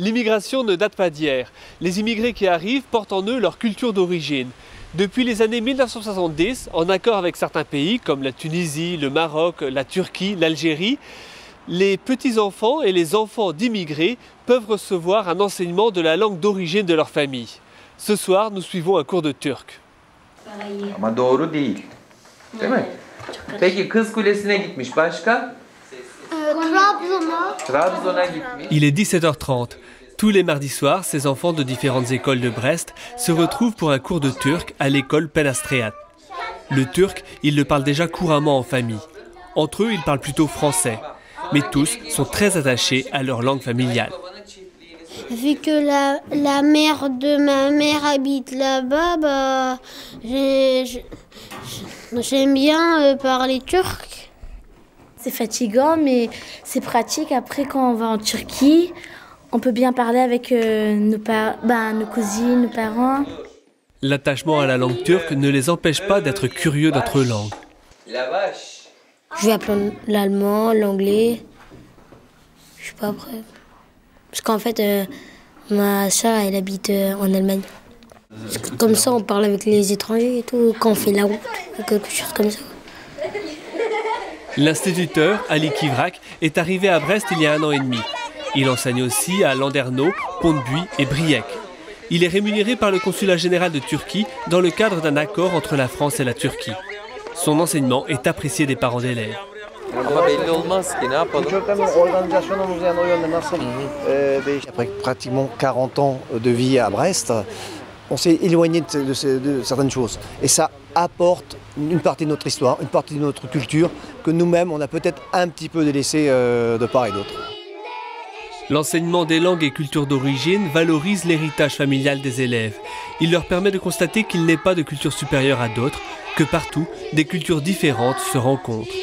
L'immigration ne date pas d'hier. Les immigrés qui arrivent portent en eux leur culture d'origine. Depuis les années 1970, en accord avec certains pays comme la Tunisie, le Maroc, la Turquie, l'Algérie, les petits-enfants et les enfants d'immigrés peuvent recevoir un enseignement de la langue d'origine de leur famille. Ce soir, nous suivons un cours de turc. Ama doğru değil. Değil mi? Peki Kız Kulesi'ne gitmiş. Başka? Trabzon'a gitmiş. Il est 17h30. Tous les mardis soirs, ces enfants de différentes écoles de Brest se retrouvent pour un cours de turc à l'école Penastreat. Le turc, ils le parlent déjà couramment en famille. Entre eux, ils parlent plutôt français. Mais tous sont très attachés à leur langue familiale. Vu que la mère de ma mère habite là-bas, bah, j'aime bien parler turc. C'est fatigant, mais c'est pratique. Après, quand on va en Turquie, on peut bien parler avec nos cousines, nos parents. L'attachement à la langue turque ne les empêche pas d'être curieux d'autres langues. Je vais apprendre l'allemand, l'anglais. Je suis pas prêt. Parce qu'en fait, ma soeur, elle habite en Allemagne. Comme ça, on parle avec les étrangers et tout, quand on fait la route, ou quelque chose comme ça. L'instituteur, Ali Kivrak, est arrivé à Brest il y a 1 an et demi. Il enseigne aussi à Landerneau, Pont-de-Buis et Briec. Il est rémunéré par le consulat général de Turquie dans le cadre d'un accord entre la France et la Turquie. Son enseignement est apprécié des parents d'élèves. Après pratiquement 40 ans de vie à Brest, on s'est éloigné de certaines choses. Et ça apporte une partie de notre histoire, une partie de notre culture que nous-mêmes, on a peut-être un petit peu délaissé de part et d'autre. L'enseignement des langues et cultures d'origine valorise l'héritage familial des élèves. Il leur permet de constater qu'il n'est pas de culture supérieure à d'autres, que partout, des cultures différentes se rencontrent.